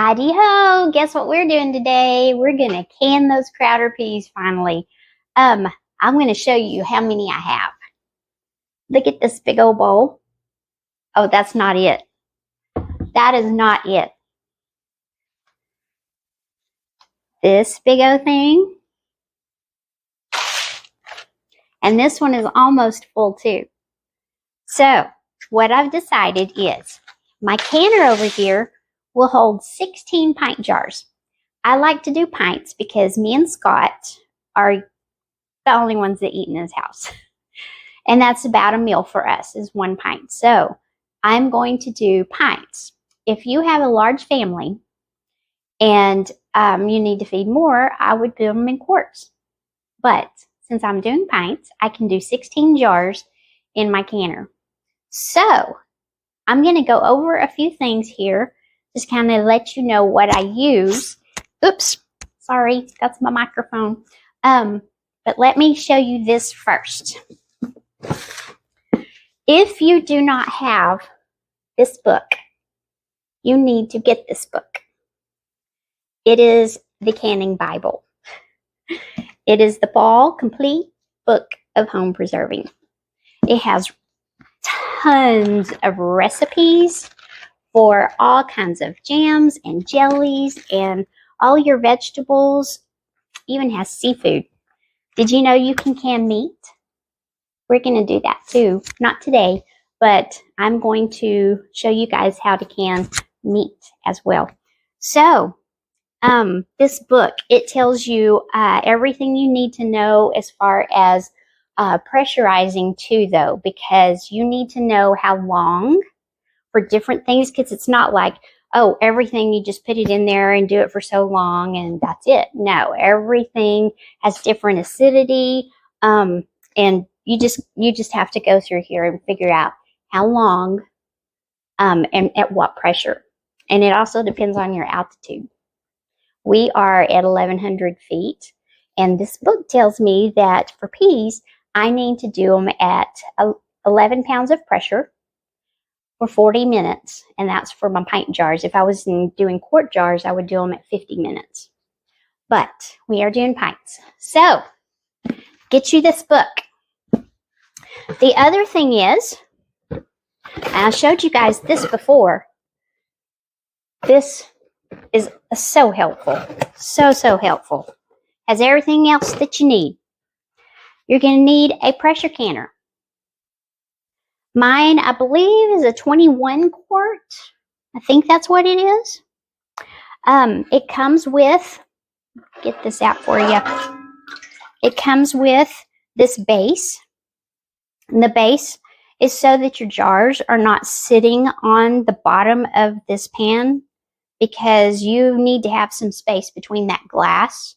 Heidi ho! Guess what we're doing today? We're gonna can those Crowder peas finally. I'm gonna show you how many I have. Look at this big old bowl. Oh, that's not it. That is not it. This big old thing. And this one is almost full too. So what I've decided is my canner over here will hold 16 pint jars. I like to do pints because me and Scott are the only ones that eat in this house. And that's about a meal for us is 1 pint. So I'm going to do pints. If you have a large family and you need to feed more, I would do them in quarts. But since I'm doing pints, I can do 16 jars in my canner. So I'm going to go over a few things here, just kind of let you know what I use. Oops, sorry, that's my microphone. But let me show you this first. If you do not have this book, you need to get this book. It is the Canning Bible. It is the Fall Complete Book of Home Preserving. It has tons of recipes for all kinds of jams and jellies and all your vegetables. Even has seafood. Did you know you can can meat? We're going to do that too. Not today, but I'm going to show you guys how to can meat as well. So, this book, it tells you everything you need to know as far as pressurizing too, though, because you need to know how long for different things, because it's not like, oh, everything you just put it in there and do it for so long and that's it. No, everything has different acidity, and you just have to go through here and figure out how long and at what pressure. And it also depends on your altitude. We are at 1,100 feet, and this book tells me that for peas, I need to do them at 11 pounds of pressure for 40 minutes, and that's for my pint jars. If I was doing quart jars, I would do them at 50 minutes. But we are doing pints. So, get you this book. The other thing is, I showed you guys this before. This is so helpful. So helpful. Has everything else that you need. You're going to need a pressure canner. Mine, I believe, is a 21 quart. I think that's what it is. It comes with, get this out for you. It comes with this base. And the base is so that your jars are not sitting on the bottom of this pan, because you need to have some space between that glass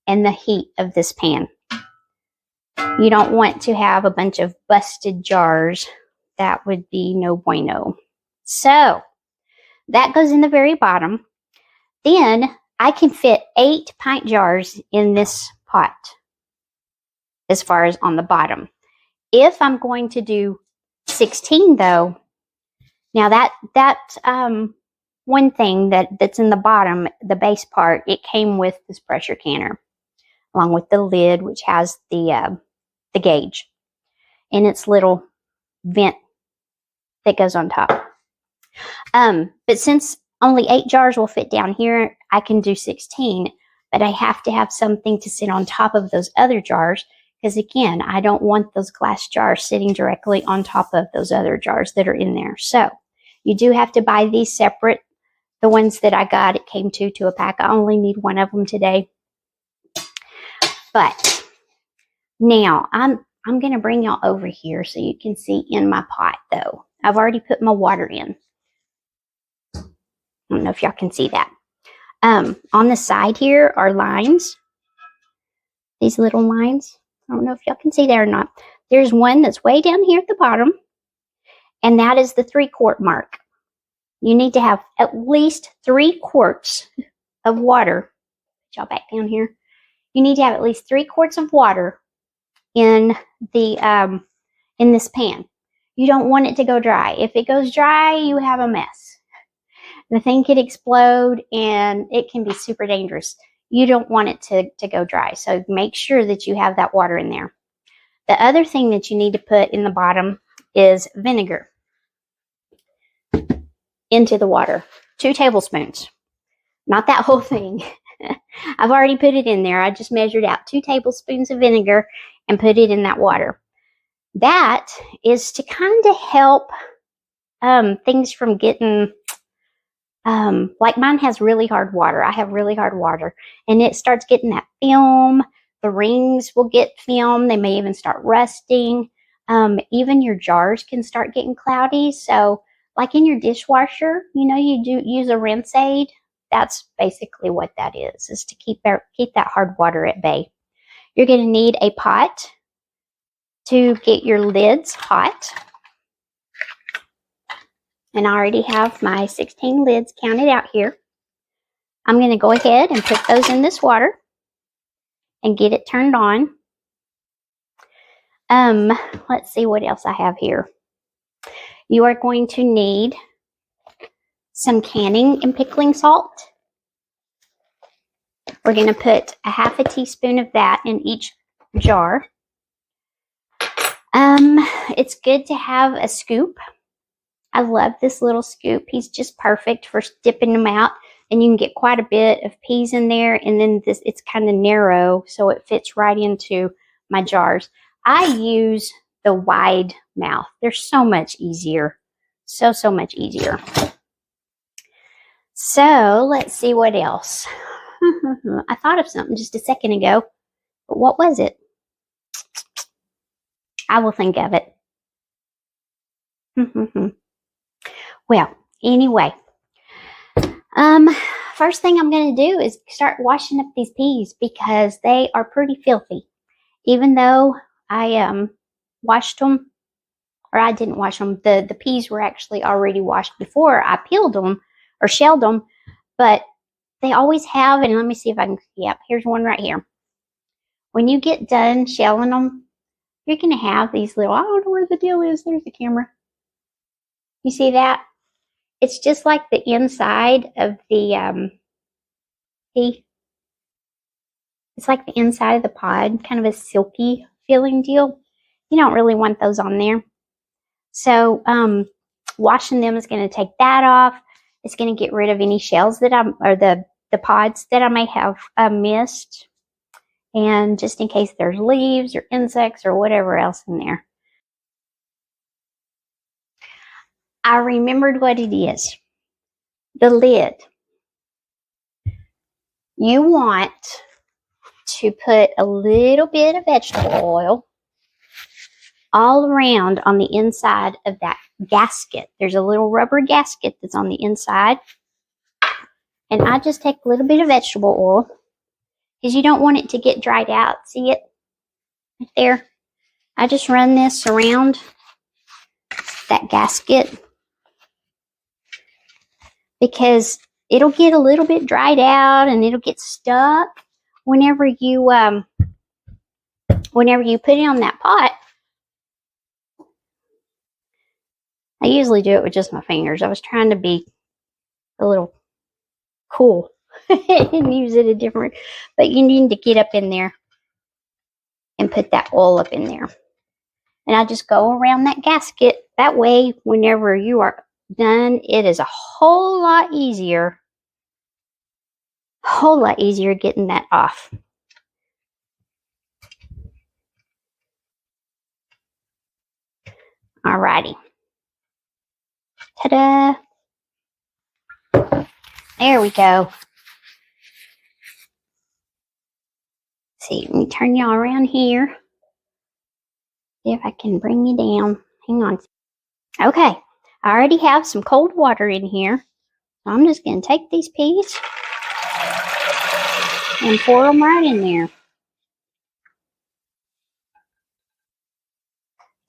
and the heat of this pan. You don't want to have a bunch of busted jars. That would be no bueno. So that goes in the very bottom. Then I can fit 8 pint jars in this pot as far as on the bottom. If I'm going to do 16 though, now that one thing that's in the bottom, the base part, it came with this pressure canner along with the lid, which has the gauge and its little vent that goes on top. But since only 8 jars will fit down here, I can do 16, but I have to have something to sit on top of those other jars, because again, I don't want those glass jars sitting directly on top of those other jars that are in there. So you do have to buy these separate. The ones that I got, it came to a pack. I only need 1 of them today. But now I'm going to bring y'all over here so you can see in my pot, though. I've already put my water in. I don't know if y'all can see that. On the side here are lines. These little lines. I don't know if y'all can see that or not. There's one that's way down here at the bottom, and that is the 3 quart mark. You need to have at least 3 quarts of water. Y'all back down here. You need to have at least 3 quarts of water in the in this pan. You don't want it to go dry. If it goes dry, you have a mess. The thing could explode and it can be super dangerous. You don't want it to go dry. So make sure that you have that water in there. The other thing that you need to put in the bottom is vinegar into the water. 2 tablespoons. Not that whole thing. I've already put it in there. I just measured out 2 tablespoons of vinegar and put it in that water. That is to kind of help things from getting, like mine has really hard water. I have really hard water. And it starts getting that film. The rings will get film. They may even start rusting. Even your jars can start getting cloudy. So like in your dishwasher, you know, you do use a rinse aid. That's basically what that is to keep that hard water at bay. You're going to need a pot to get your lids hot. And I already have my 16 lids counted out here. I'm going to go ahead and put those in this water and get it turned on. Let's see what else I have here. You are going to need some canning and pickling salt. We're going to put a half a teaspoon of that in each jar. It's good to have a scoop. I love this little scoop. He's just perfect for dipping them out, and you can get quite a bit of peas in there. And then it's kind of narrow, so it fits right into my jars. I use the wide mouth. They're so much easier. So much easier. So let's see what else. I thought of something just a second ago, but what was it? I will think of it. Well, anyway, first thing I'm going to do is start washing up these peas because they are pretty filthy. Even though I washed them, or I didn't wash them, the peas were actually already washed before I peeled them or shelled them, but they always have, and let me see if I can, yep, here's one right here. When you get done shelling them, you're going to have these little, I don't know where the deal is. There's the camera. You see that? It's just like the inside of the pea. It's like the inside of the pod, kind of a silky feeling deal. You don't really want those on there. So washing them is going to take that off. It's going to get rid of any shells that or the pods that I may have missed. And just in case there's leaves or insects or whatever else in there. I remembered what it is. The lid. You want to put a little bit of vegetable oil all around on the inside of that gasket. There's a little rubber gasket that's on the inside. And I just take a little bit of vegetable oil because you don't want it to get dried out. See it right there? I just run this around that gasket because it'll get a little bit dried out and it'll get stuck whenever you put it on that pot. I usually do it with just my fingers. I was trying to be a little cool and use it a different, but you need to get up in there and put that oil up in there. And I just go around that gasket. That way, whenever you are done, it is a whole lot easier getting that off. Alrighty. Ta-da! There we go. See, let me turn y'all around here. See if I can bring you down. Hang on. Okay, I already have some cold water in here. So I'm just going to take these peas and pour them right in there.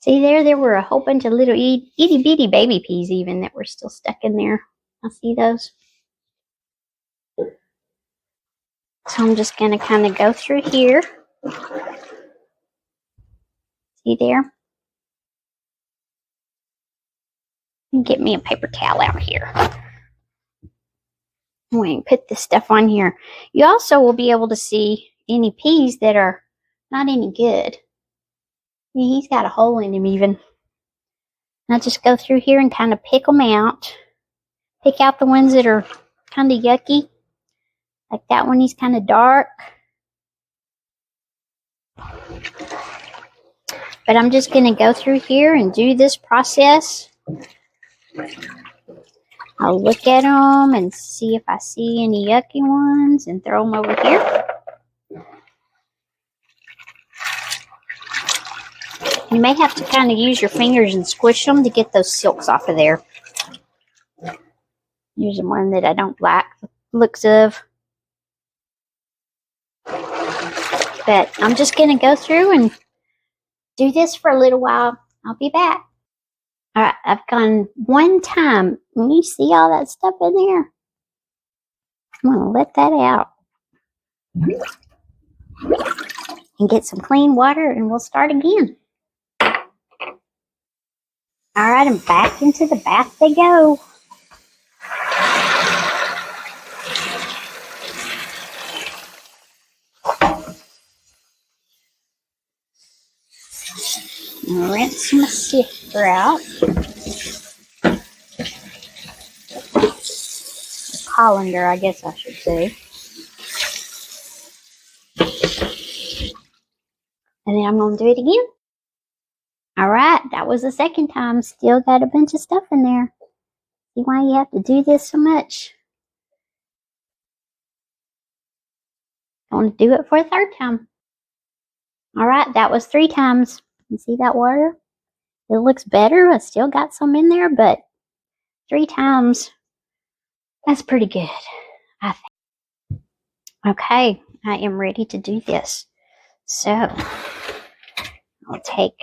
See there were a whole bunch of little itty bitty baby peas even that were still stuck in there. I see those. So I'm just going to kind of go through here. See there? And get me a paper towel out here. We can put this stuff on here. You also will be able to see any peas that are not any good. He's got a hole in him even. And I just go through here and kind of pick them out. Pick out the ones that are kind of yucky. Like that one, he's kind of dark. But I'm just going to go through here and do this process. I'll look at them and see if I see any yucky ones and throw them over here. You may have to kind of use your fingers and squish them to get those silks off of there. Here's one that I don't like the looks of. But I'm just going to go through and do this for a little while. I'll be back. All right, I've gone one time. Can you see all that stuff in there? I'm going to let that out. And get some clean water and we'll start again. All right, and back into the bath they go. Rinse my sifter out. Colander, I guess I should say. And then I'm going to do it again. Alright, that was the second time. Still got a bunch of stuff in there. See why you have to do this so much? I want to do it for a third time. Alright, that was 3 times. You see that water? It looks better. I still got some in there, but 3 times, that's pretty good, I think. Okay, I am ready to do this. So, I'll take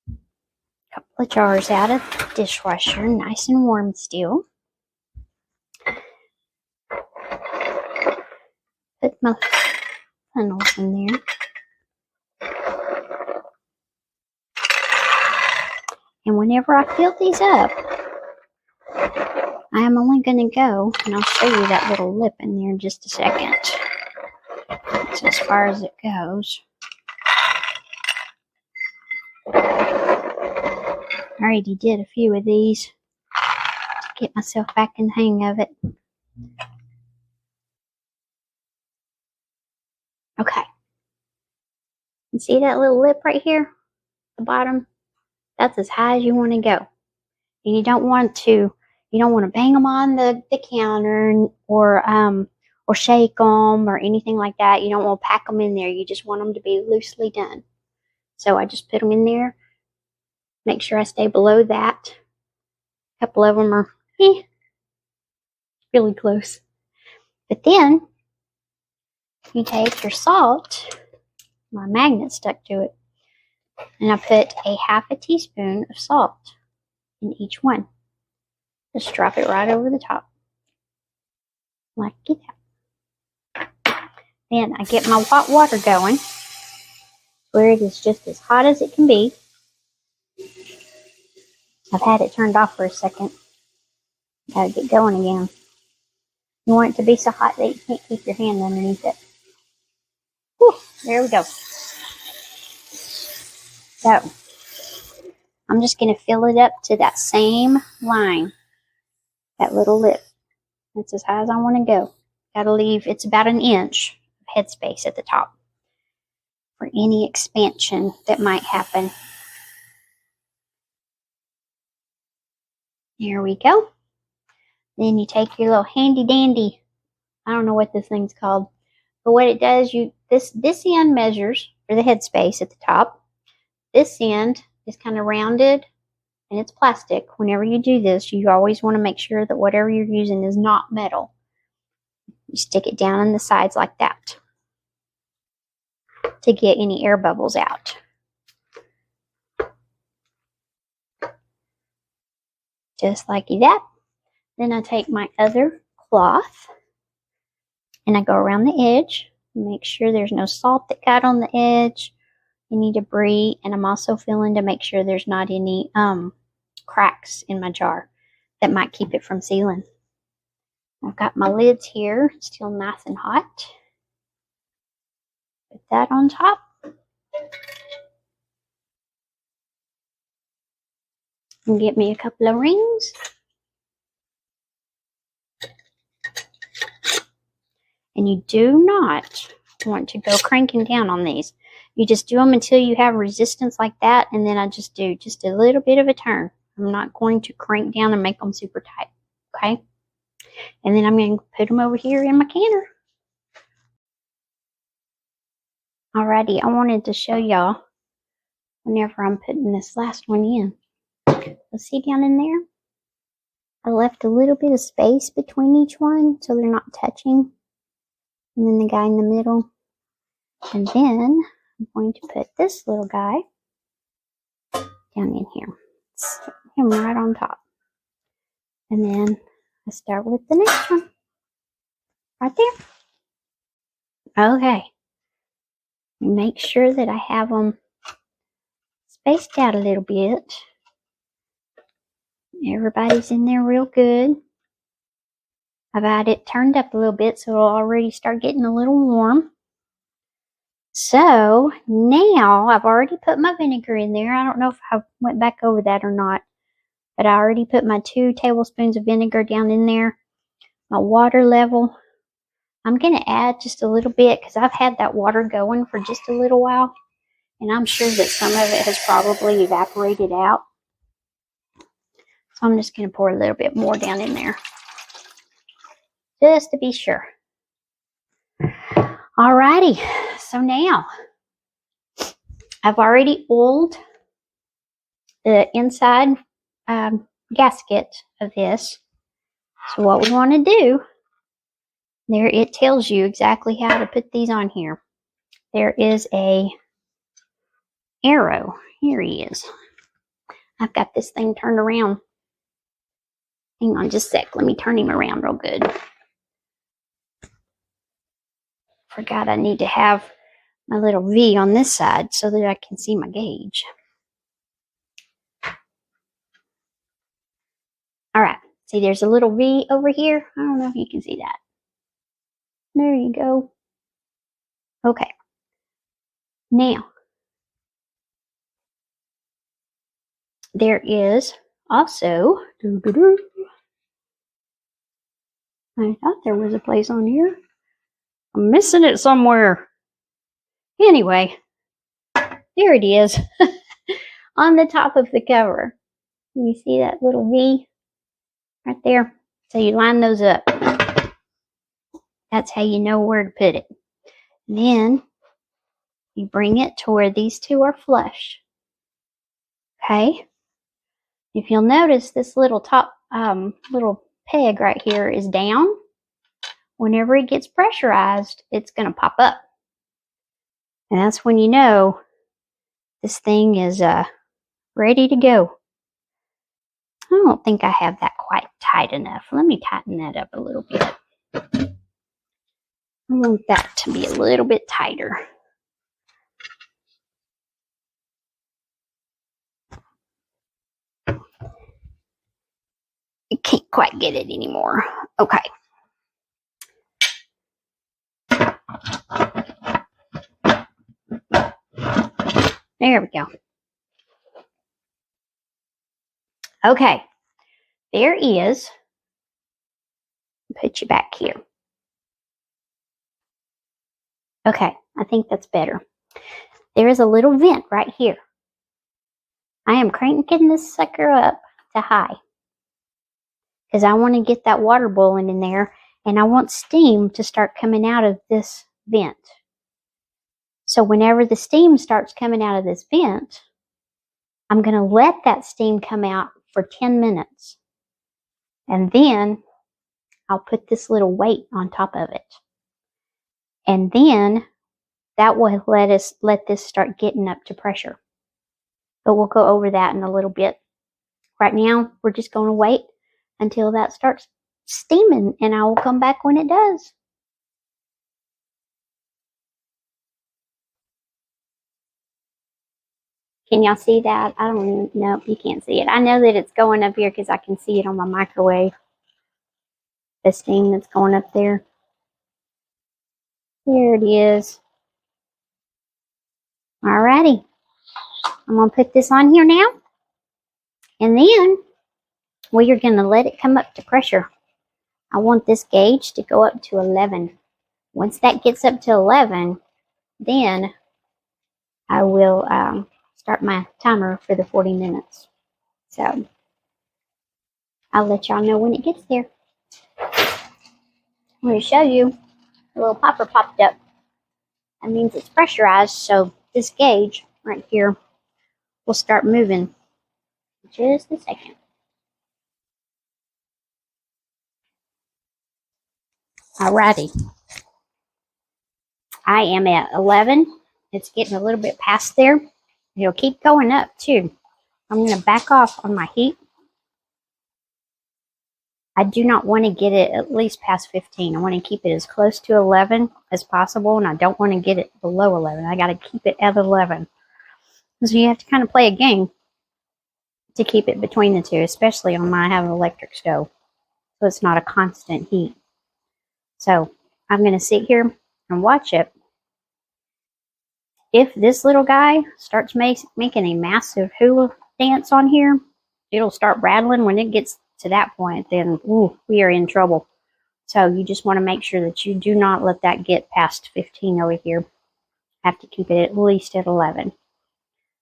a couple of jars out of the dishwasher, nice and warm still. Put my funnels in there. And whenever I fill these up, I am only going to go, and I'll show you that little lip in there in just a second. That's as far as it goes. I already did a few of these to get myself back in the hang of it. Okay. You see that little lip right here at the bottom? That's as high as you want to go. And you don't want to bang them on the counter or shake them or anything like that. You don't want to pack them in there. You just want them to be loosely done. So I just put them in there. Make sure I stay below that. A couple of them are really close. But then you take your salt. My magnet stuck to it. And I put a half a teaspoon of salt in each one. Just drop it right over the top. Like that. Then I get my hot water going, where it is just as hot as it can be. I've had it turned off for a second. Gotta get going again. You want it to be so hot that you can't keep your hand underneath it. Whew, there we go. So, I'm just going to fill it up to that same line. That little lip. That's as high as I want to go. Gotta leave, it's about an inch of headspace at the top for any expansion that might happen. Here we go. Then you take your little handy dandy, I don't know what this thing's called, but what it does, this end measures for the headspace at the top. This end is kind of rounded and it's plastic. Whenever you do this, you always want to make sure that whatever you're using is not metal. You stick it down on the sides like that to get any air bubbles out. Just like that. Then I take my other cloth and I go around the edge. Make sure there's no salt that got on the edge, any debris, and I'm also feeling to make sure there's not any cracks in my jar that might keep it from sealing. I've got my lids here, still nice and hot. Put that on top. And get me a couple of rings. And you do not want to go cranking down on these. You just do them until you have resistance like that, and then I just do just a little bit of a turn. I'm not going to crank down and make them super tight, okay? And then I'm going to put them over here in my canner. Alrighty, I wanted to show y'all whenever I'm putting this last one in. Let's see down in there? I left a little bit of space between each one so they're not touching. And then the guy in the middle. And then I'm going to put this little guy down in here. Set him right on top. And then I start with the next one. Right there. Okay. Make sure that I have them spaced out a little bit. Everybody's in there real good. I've had it turned up a little bit so it'll already start getting a little warm. So now I've already put my vinegar in there. I don't know if I went back over that or not, but I already put my 2 tablespoons of vinegar down in there. My water level, I'm going to add just a little bit because I've had that water going for just a little while, and I'm sure that some of it has probably evaporated out. So I'm just going to pour a little bit more down in there just to be sure. Alrighty, so now I've already oiled the inside gasket of this. So what we want to do, there it tells you exactly how to put these on here. There is a arrow. Here he is. I've got this thing turned around. Hang on just a sec. Let me turn him around real good. Forgot I need to have my little V on this side so that I can see my gauge. All right. See, there's a little V over here. I don't know if you can see that. There you go. Okay. Now, there is also, I thought there was a place on here. I'm missing it somewhere. Anyway, there it is on the top of the cover. You see that little V right there? So you line those up. That's how you know where to put it. Then you bring it to where these two are flush. Okay? If you'll notice, this little top little peg right here is down. Whenever it gets pressurized, it's going to pop up. And that's when you know this thing is ready to go. I don't think I have that quite tight enough. Let me tighten that up a little bit. I want that to be a little bit tighter. I can't quite get it anymore. Okay. There we go. Okay. There is. Put you back here. Okay. I think that's better. There is a little vent right here. I am cranking this sucker up to high because I want to get that water boiling in there, and I want steam to start coming out of this vent. So whenever the steam starts coming out of this vent, I'm going to let that steam come out for 10 minutes. And then I'll put this little weight on top of it. And then that will let this start getting up to pressure. But we'll go over that in a little bit. Right now, we're just going to wait until that starts steaming, and I will come back when it does. Can y'all see that? I don't know if you can't see it. I know that it's going up here because I can see it on my microwave. the steam that's going up there. There it is. Alrighty. I'm going to put this on here now. And then we are going to let it come up to pressure. I want this gauge to go up to 11. Once that gets up to 11, then I will start my timer for the 40 minutes. So I'll let y'all know when it gets there. I'm going to show you a little popper popped up. That means it's pressurized, so this gauge right here will start moving in just a second. Alrighty. I am at 11. It's getting a little bit past there. It'll keep going up too. I'm going to back off on my heat. I do not want to get it at least past 15. I want to keep it as close to 11 as possible, and I don't want to get it below 11. I got to keep it at 11. So you have to kind of play a game to keep it between the two, especially on my I have an electric stove, so it's not a constant heat. So I'm going to sit here and watch it. If this little guy starts making a massive hula dance on here, it'll start rattling. When it gets to that point, then we are in trouble. So you just want to make sure that you do not let that get past 15 over here. Have to keep it at least at 11.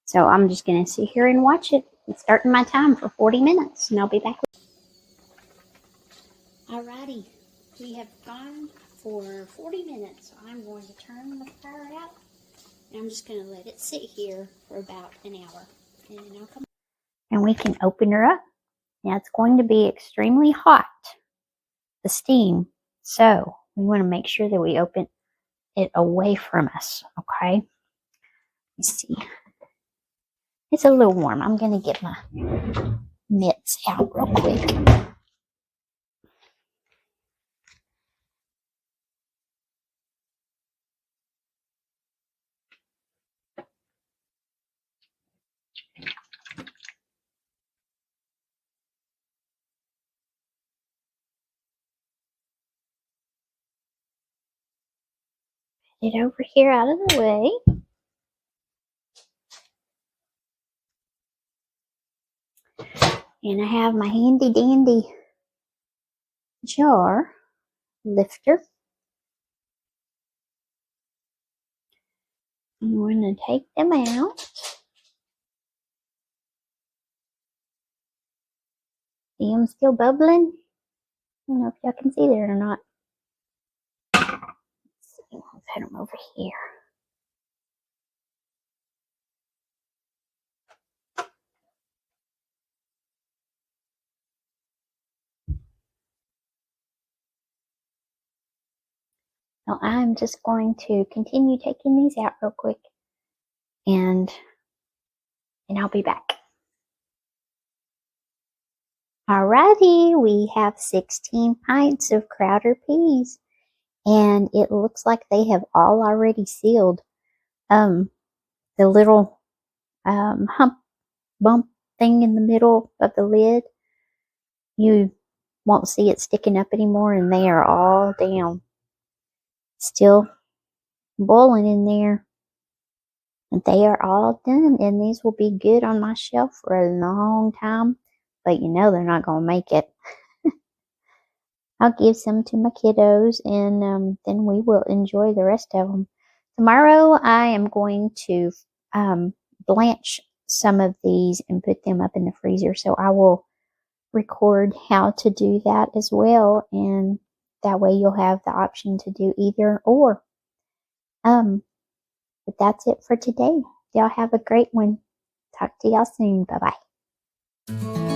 So I'm just going to sit here and watch it. It's starting my time for 40 minutes, and I'll be back. Alrighty, we have gone for 40 minutes. So I'm going to turn the fire out, and I'm just going to let it sit here for about an hour. And then I'll come. And we can open her up. Now it's going to be extremely hot, the steam. So we want to make sure that we open it away from us, okay? Let's see. It's a little warm. I'm going to get my mitts out real quick. Put it over here out of the way. And I have my handy dandy jar lifter. I'm going to take them out. See them still bubbling? I don't know if y'all can see that or not. Let's see, I'll put them over here. So I'm just going to continue taking these out real quick, and I'll be back. Alrighty, we have 16 pints of Crowder peas, and it looks like they have all already sealed. The little hump bump thing in the middle of the lid, you won't see it sticking up anymore, and they are all down. Still boiling in there. And they are all done, and these will be good on my shelf for a long time. But you know they're not going to make it. I'll give some to my kiddos, and then we will enjoy the rest of them. Tomorrow I am going to blanch some of these and put them up in the freezer. So I will record how to do that as well, and that way you'll have the option to do either or. But that's it for today. Y'all have a great one. Talk to y'all soon. Bye-bye.